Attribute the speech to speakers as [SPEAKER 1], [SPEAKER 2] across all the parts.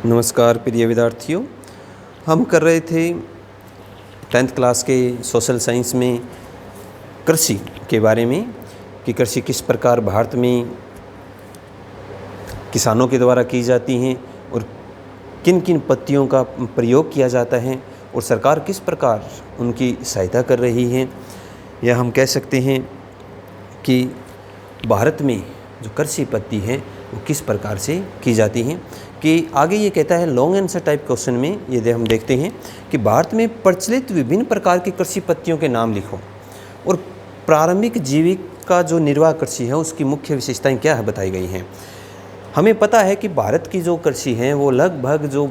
[SPEAKER 1] नमस्कार प्रिय विद्यार्थियों। हम कर रहे थे 10th क्लास के सोशल साइंस में कृषि के बारे में कि कृषि किस प्रकार भारत में किसानों के द्वारा की जाती हैं और किन किन पद्धतियों का प्रयोग किया जाता है और सरकार किस प्रकार उनकी सहायता कर रही है। या हम कह सकते हैं कि भारत में जो कृषि पद्धति है वो किस प्रकार से की जाती हैं। कि आगे ये कहता है लॉन्ग आंसर टाइप क्वेश्चन में ये हम देखते हैं कि भारत में प्रचलित विभिन्न प्रकार की कृषि पद्धतियों के नाम लिखो और प्रारंभिक जीविका जो निर्वाह कृषि है उसकी मुख्य विशेषताएं क्या है बताई गई हैं। हमें पता है कि भारत की जो कृषि है वो लगभग जो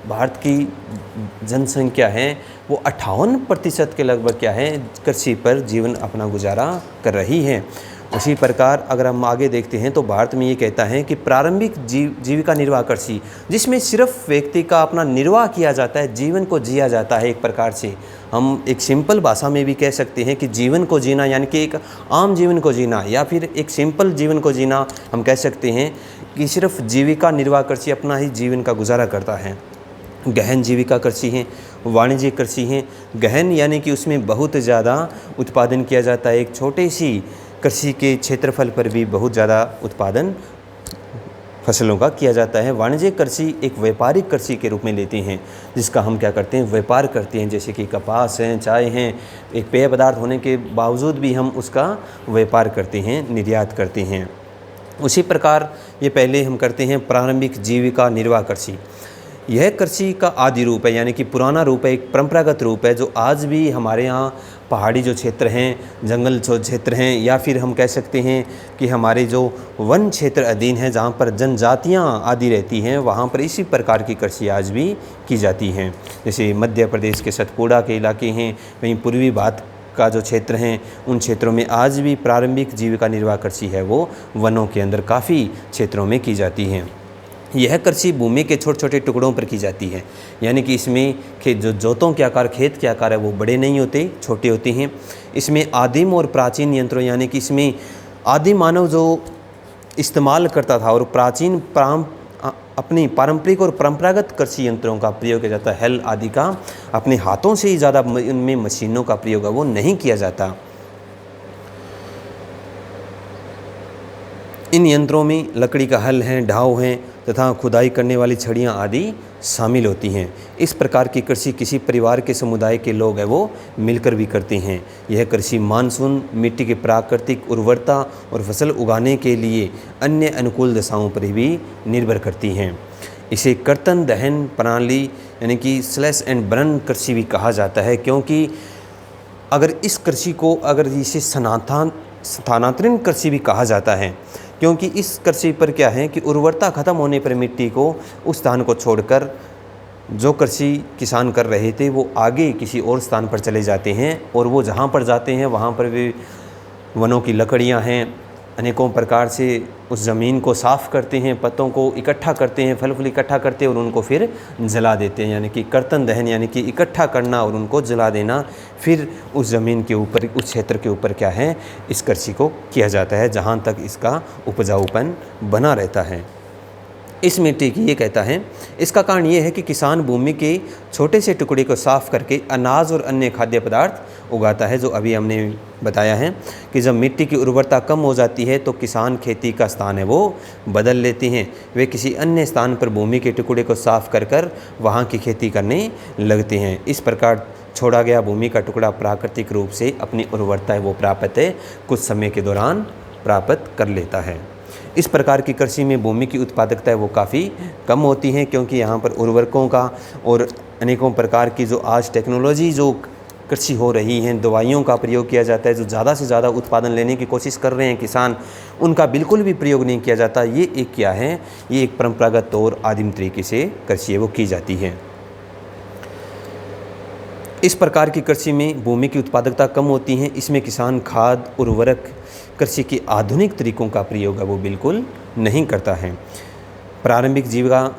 [SPEAKER 1] भारत की जनसंख्या है वो 58% के लगभग क्या है कृषि पर जीवन अपना गुजारा कर रही है। उसी प्रकार अगर हम आगे देखते हैं तो भारत में ये कहता है कि प्रारंभिक जीविका निर्वाह कृषि जिसमें सिर्फ व्यक्ति का अपना निर्वाह किया जाता है, जीवन को जिया जाता है। एक प्रकार से हम एक सिंपल भाषा में भी कह सकते हैं कि जीवन को जीना यानी कि एक आम जीवन को जीना या फिर एक सिंपल जीवन को जीना हम कह सकते हैं कि सिर्फ जीविका निर्वाह कृषि अपना ही जीवन का गुजारा करता है। गहन जीविका कृषि है, वाणिज्यिक कृषि है। गहन यानी कि उसमें बहुत ज़्यादा उत्पादन किया जाता है, एक छोटे सी कृषि के क्षेत्रफल पर भी बहुत ज़्यादा उत्पादन फसलों का किया जाता है। वाणिज्यिक कृषि एक व्यापारिक कृषि के रूप में लेते हैं जिसका हम क्या करते हैं व्यापार करते हैं, जैसे कि कपास हैं, चाय हैं, एक पेय पदार्थ होने के बावजूद भी हम उसका व्यापार करते हैं, निर्यात करते हैं। उसी प्रकार ये पहले हम करते हैं प्रारंभिक जीविका निर्वाह कृषि। यह कृषि का आदि रूप है यानी कि पुराना रूप है, एक परंपरागत रूप है जो आज भी हमारे यहाँ पहाड़ी जो क्षेत्र हैं, जंगल जो क्षेत्र हैं या फिर हम कह सकते हैं कि हमारे जो वन क्षेत्र अधीन है जहाँ पर जनजातियाँ आदि रहती हैं वहाँ पर इसी प्रकार की कृषि आज भी की जाती हैं। जैसे मध्य प्रदेश के सतपुड़ा के इलाके हैं, वहीं पूर्वी भारत का जो क्षेत्र हैं उन क्षेत्रों में आज भी प्रारंभिक जीविका निर्वाह कृषि है वो वनों के अंदर काफ़ी क्षेत्रों में की जाती हैं। यह कृषि भूमि के छोटे छोटे टुकड़ों पर की जाती है यानी कि इसमें खेत जो जोतों के आकार खेत के आकार है वो बड़े नहीं होते, छोटे होते हैं। इसमें आदिम और प्राचीन यंत्रों यानी कि इसमें आदिम मानव जो इस्तेमाल करता था और प्राचीन अपनी पारंपरिक और परंपरागत कृषि यंत्रों का प्रयोग किया जाता है। हल आदि का अपने हाथों से ही ज़्यादा उनमें मशीनों का प्रयोग है वो नहीं किया जाता। इन यंत्रों में लकड़ी का हल है, ढाव हैं तथा खुदाई करने वाली छड़ियाँ आदि शामिल होती हैं। इस प्रकार की कृषि किसी परिवार के समुदाय के लोग हैं वो मिलकर भी करते हैं। यह कृषि मानसून, मिट्टी की प्राकृतिक उर्वरता और फसल उगाने के लिए अन्य अनुकूल दशाओं पर भी निर्भर करती हैं। इसे कर्तन दहन प्रणाली यानी कि स्लैश एंड बर्न कृषि भी कहा जाता है, क्योंकि अगर इस कृषि को इसे स्थानांतरण कृषि भी कहा जाता है, क्योंकि इस कृषि पर क्या है कि उर्वरता खत्म होने पर मिट्टी को उस स्थान को छोड़कर जो कृषि किसान कर रहे थे वो आगे किसी और स्थान पर चले जाते हैं और वो जहाँ पर जाते हैं वहाँ पर भी वनों की लकड़ियाँ हैं, अनेकों प्रकार से उस ज़मीन को साफ़ करते हैं, पत्तों को इकट्ठा करते हैं, फल फूल इकट्ठा करते हैं और उनको फिर जला देते हैं। यानी कि कर्तन दहन यानी कि इकट्ठा करना और उनको जला देना, फिर उस ज़मीन के ऊपर उस क्षेत्र के ऊपर क्या है इस कृषि को किया जाता है जहाँ तक इसका उपजाऊपन बना रहता है। इस मिट्टी की ये कहता है इसका कारण ये है कि किसान भूमि के छोटे से टुकड़े को साफ़ करके अनाज और अन्य खाद्य पदार्थ उगाता है। जो अभी हमने बताया है कि जब मिट्टी की उर्वरता कम हो जाती है तो किसान खेती का स्थान है वो बदल लेते हैं, वे किसी अन्य स्थान पर भूमि के टुकड़े को साफ़ कर वहाँ की खेती करने लगते हैं। इस प्रकार छोड़ा गया भूमि का टुकड़ा प्राकृतिक रूप से अपनी उर्वरता है वो प्राप्त है कुछ समय के दौरान प्राप्त कर लेता है। इस प्रकार की कृषि में भूमि की उत्पादकता है वो काफ़ी कम होती है, क्योंकि यहाँ पर उर्वरकों का और अनेकों प्रकार की जो आज टेक्नोलॉजी जो कृषि हो रही हैं, दवाइयों का प्रयोग किया जाता है, जो ज़्यादा से ज़्यादा उत्पादन लेने की कोशिश कर रहे हैं किसान, उनका बिल्कुल भी प्रयोग नहीं किया जाता। ये एक क्या है, ये एक परंपरागत और आदिम तरीके से कृषि है वो की जाती है। इस प्रकार की कृषि में भूमि की उत्पादकता कम होती है, इसमें किसान खाद उर्वरक कृषि के आधुनिक तरीकों का प्रयोग है वो बिल्कुल नहीं करता है। प्रारंभिक जीविका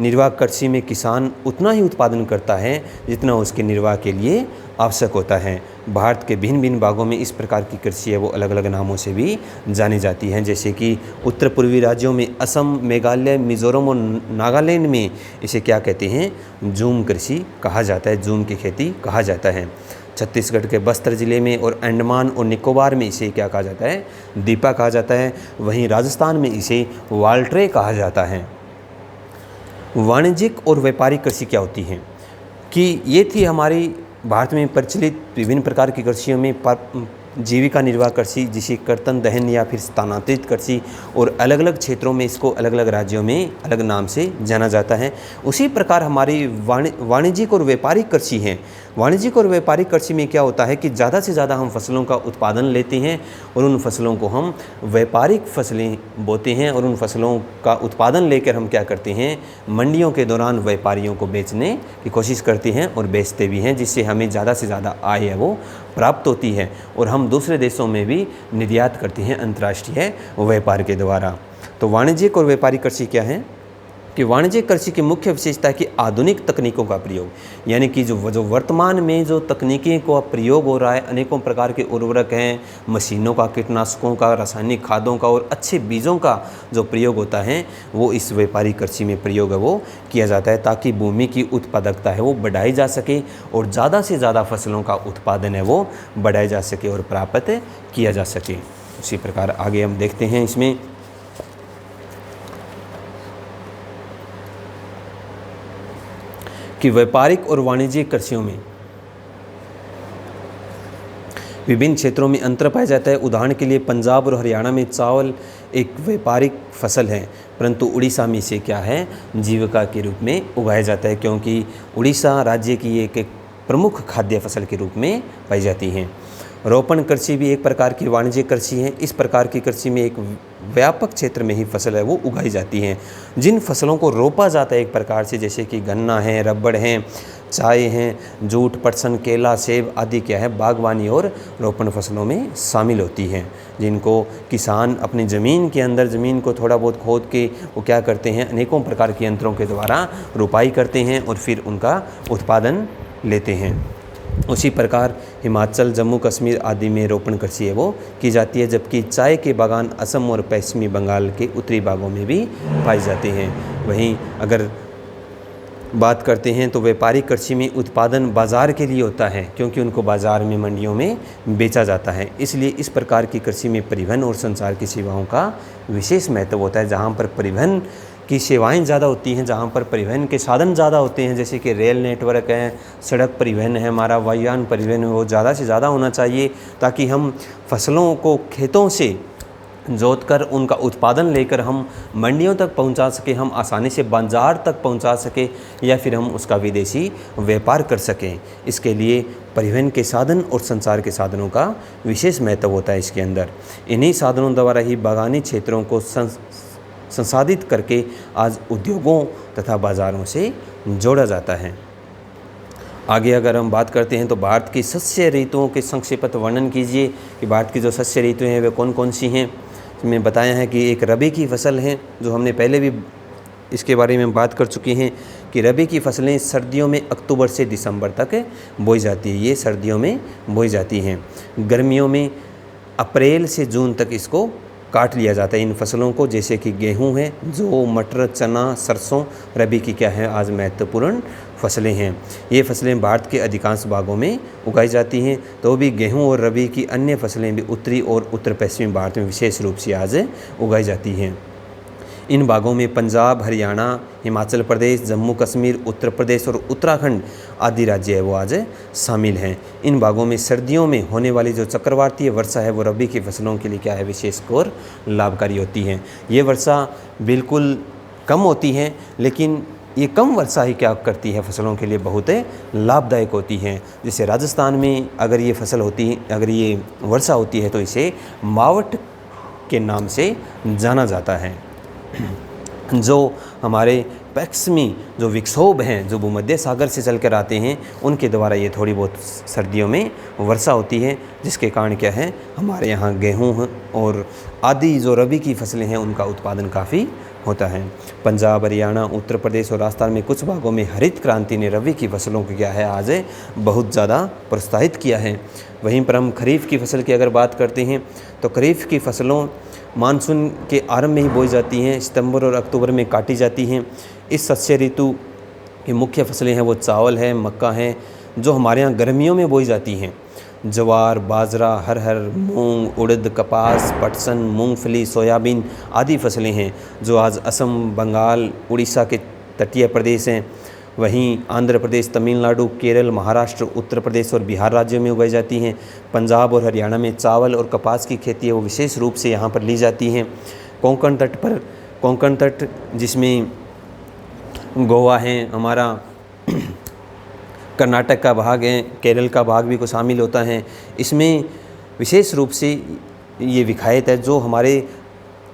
[SPEAKER 1] निर्वाह कृषि में किसान उतना ही उत्पादन करता है जितना उसके निर्वाह के लिए आवश्यक होता है। भारत के भिन्न भिन्न भागों में इस प्रकार की कृषि है वो अलग अलग नामों से भी जानी जाती हैं। जैसे कि उत्तर पूर्वी राज्यों में असम, मेघालय, मिज़ोरम और नागालैंड में इसे क्या कहते हैं, झूम कृषि कहा जाता है, झूम की खेती कहा जाता है। छत्तीसगढ़ के बस्तर ज़िले में और अंडमान और निकोबार में इसे क्या कहा जाता है, दीपा कहा जाता है। वहीं राजस्थान में इसे वाल्ट्रे कहा जाता है। वाणिज्यिक और व्यापारिक कृषि क्या होती है, कि ये थी हमारी भारत में प्रचलित विभिन्न प्रकार की कृषियों में जीविका निर्वाह कृषि, जिसे कर्तन दहन या फिर स्थानांतरित कृषि, और अलग अलग क्षेत्रों में इसको अलग अलग राज्यों में अलग नाम से जाना जाता है। उसी प्रकार हमारी वाणिज्यिक और व्यापारिक कृषि है। वाणिज्यिक और व्यापारिक कृषि में क्या होता है कि ज़्यादा से ज़्यादा हम फसलों का उत्पादन लेते हैं और उन फसलों को हम व्यापारिक फसलें बोते हैं, और उन फसलों का उत्पादन लेकर हम क्या करते हैं, मंडियों के दौरान व्यापारियों को बेचने की कोशिश करते हैं और बेचते भी हैं, जिससे हमें ज़्यादा से ज़्यादा आय है वो प्राप्त होती है, और हम दूसरे देशों में भी निर्यात करते हैं अंतर्राष्ट्रीय व्यापार के द्वारा। तो वाणिज्यिक और व्यापारिक कृषि क्या है, कि वाणिज्यिक कृषि की मुख्य विशेषता है कि आधुनिक तकनीकों का प्रयोग, यानी कि जो वर्तमान में जो तकनीकी का प्रयोग हो रहा है, अनेकों प्रकार के उर्वरक हैं, मशीनों का, कीटनाशकों का, रासायनिक खादों का और अच्छे बीजों का जो प्रयोग होता है वो इस व्यापारिक कृषि में प्रयोग है वो किया जाता है, ताकि भूमि की उत्पादकता है वो बढ़ाई जा सके और ज़्यादा से ज़्यादा फसलों का उत्पादन है वो बढ़ाया जा सके और प्राप्त किया जा सके। उसी प्रकार आगे हम देखते हैं इसमें कि व्यापारिक और वाणिज्यिक कृषियों में विभिन्न क्षेत्रों में अंतर पाया जाता है। उदाहरण के लिए पंजाब और हरियाणा में चावल एक व्यापारिक फसल है, परंतु उड़ीसा में इसे क्या है, जीविका के रूप में उगाया जाता है, क्योंकि उड़ीसा राज्य की एक प्रमुख खाद्य फसल के रूप में पाई जाती है। रोपण कृषि भी एक प्रकार की वाणिज्यिक कृषि है। इस प्रकार की कृषि में एक व्यापक क्षेत्र में ही फसल है वो उगाई जाती है। जिन फसलों को रोपा जाता है एक प्रकार से, जैसे कि गन्ना है, रबड़ है, चाय है, जूट, पटसन, केला, सेब आदि क्या है, बागवानी और रोपण फसलों में शामिल होती हैं, जिनको किसान अपनी ज़मीन के अंदर ज़मीन को थोड़ा बहुत खोद के वो क्या करते हैं, अनेकों प्रकार के यंत्रों के द्वारा रोपाई करते हैं और फिर उनका उत्पादन लेते हैं। उसी प्रकार हिमाचल, जम्मू कश्मीर आदि में रोपण कृषि है वो की जाती है, जबकि चाय के बागान असम और पश्चिमी बंगाल के उत्तरी भागों में भी पाए जाते हैं। वहीं अगर बात करते हैं तो व्यापारिक कृषि में उत्पादन बाज़ार के लिए होता है, क्योंकि उनको बाज़ार में, मंडियों में बेचा जाता है। इसलिए इस प्रकार की कृषि में परिवहन और संचार की सेवाओं का विशेष महत्व होता है। जहाँ पर परिवहन की सेवाएं ज़्यादा होती हैं, जहाँ पर परिवहन के साधन ज़्यादा होते हैं, जैसे कि रेल नेटवर्क है, सड़क परिवहन है, हमारा वायुयान परिवहन है, वो ज़्यादा से ज़्यादा होना चाहिए, ताकि हम फसलों को खेतों से जोतकर उनका उत्पादन लेकर हम मंडियों तक पहुंचा सके, हम आसानी से बाजार तक पहुंचा सके, या फिर हम उसका विदेशी व्यापार कर सकें। इसके लिए परिवहन के साधन और संचार के साधनों का विशेष महत्व होता है इसके अंदर। इन्हीं साधनों द्वारा ही बागानी क्षेत्रों को संसाधित करके आज उद्योगों तथा बाज़ारों से जोड़ा जाता है। आगे अगर हम बात करते हैं तो भारत की शस्य ऋतुओं के संक्षिप्त वर्णन कीजिए कि भारत की जो शस्य ऋतुएं हैं वे कौन कौन सी हैं। इसमें बताया है कि एक रबी की फसल है, जो हमने पहले भी इसके बारे में बात कर चुके हैं कि रबी की फसलें सर्दियों में अक्टूबर से दिसंबर तक बोई जाती है, ये सर्दियों में बोई जाती हैं। गर्मियों में अप्रैल से जून तक इसको काट लिया जाता है इन फसलों को, जैसे कि गेहूं है, जौ, मटर, चना, सरसों रबी की क्या है आज महत्वपूर्ण फसलें हैं। ये फसलें भारत के अधिकांश भागों में उगाई जाती हैं, तो भी गेहूं और रबी की अन्य फसलें भी उत्तरी और उत्तर पश्चिमी भारत में विशेष रूप से आज उगाई जाती हैं। इन भागों में पंजाब, हरियाणा, हिमाचल प्रदेश, जम्मू कश्मीर, उत्तर प्रदेश और उत्तराखंड आदि राज्य है वो आज शामिल हैं। इन भागों में सर्दियों में होने वाली जो चक्रवातीय वर्षा है वो रबी की फसलों के लिए क्या है विशेष और लाभकारी होती है। ये वर्षा बिल्कुल कम होती है, लेकिन ये कम वर्षा ही क्या करती है फसलों के लिए बहुत लाभदायक होती है। जैसे राजस्थान में अगर ये फसल होती है, अगर ये वर्षा होती है तो इसे मावट के नाम से जाना जाता है। जो हमारे पश्चिमी जो विक्षोभ हैं, जो भूमध्य सागर से चल कर आते हैं, उनके द्वारा ये थोड़ी बहुत सर्दियों में वर्षा होती है, जिसके कारण क्या है हमारे यहाँ गेहूँ और आदि जो रबी की फसलें हैं उनका उत्पादन काफ़ी होता है। पंजाब, हरियाणा, उत्तर प्रदेश और राजस्थान में कुछ भागों में हरित क्रांति ने रबी की फसलों को क्या है आज बहुत ज़्यादा प्रोत्साहित किया है। वहीं पर हम खरीफ की फसल की अगर बात करते हैं तो खरीफ की फसलों मानसून के आरंभ में ही बोई जाती हैं, सितंबर और अक्टूबर में काटी जाती हैं। इस शस्य ऋतु की मुख्य फसलें हैं वो चावल है, मक्का है, जो हमारे यहाँ गर्मियों में बोई जाती हैं। ज्वार, बाजरा, अरहर, मूंग, उड़द, कपास, पटसन, मूंगफली, सोयाबीन आदि फसलें हैं जो आज असम, बंगाल, उड़ीसा के तटीय प्रदेश हैं। वहीं आंध्र प्रदेश, तमिलनाडु, केरल, महाराष्ट्र, उत्तर प्रदेश और बिहार राज्यों में उगाई जाती हैं। पंजाब और हरियाणा में चावल और कपास की खेती है वो विशेष रूप से यहाँ पर ली जाती हैं। कोंकण तट जिसमें गोवा है हमारा, कर्नाटक का भाग है, केरल का भाग भी को शामिल होता है। इसमें विशेष रूप से ये विखायत है जो हमारे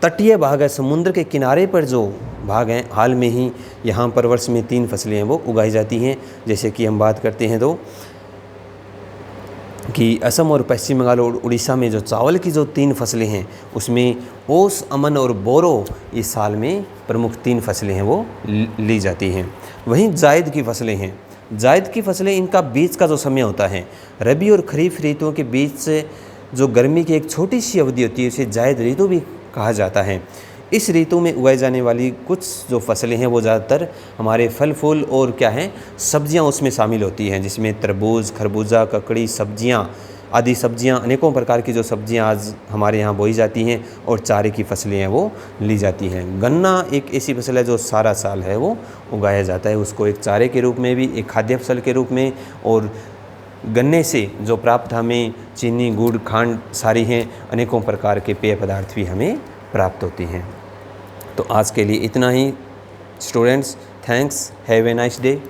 [SPEAKER 1] तटीय भाग है, समुद्र के किनारे पर जो भाग हैं, हाल में ही यहाँ पर वर्ष में 3 फसलें हैं वो उगाई जाती हैं। जैसे कि हम बात करते हैं तो कि असम और पश्चिम बंगाल और उड़ीसा में जो चावल की जो 3 फसलें हैं उसमें ओस, अमन और बोरो इस साल में प्रमुख 3 फसलें हैं वो ली जाती हैं। वहीं जायद की फसलें हैं। जायद की फसलें इनका बीज का जो समय होता है, रबी और खरीफ ऋतुओं के बीच से जो गर्मी की एक छोटी सी अवधि होती है उसे जायद ऋतु भी कहा जाता है। इस ऋतु में उगाई जाने वाली कुछ जो फसलें हैं वो ज़्यादातर हमारे फल फूल और क्या हैं सब्जियां उसमें शामिल होती हैं, जिसमें तरबूज, खरबूजा, ककड़ी, सब्जियां आदि सब्जियां, अनेकों प्रकार की जो सब्जियां आज हमारे यहाँ बोई जाती हैं और चारे की फसलें हैं वो ली जाती हैं। गन्ना एक ऐसी फसल है जो सारा साल है वो उगाया जाता है, उसको एक चारे के रूप में भी, एक खाद्य फसल के रूप में, और गन्ने से जो प्राप्त हमें चीनी, गुड़, खांड सारी हैं, अनेकों प्रकार के पेय पदार्थ भी हमें प्राप्त होती हैं। तो आज के लिए इतना ही students, thanks, have a nice day.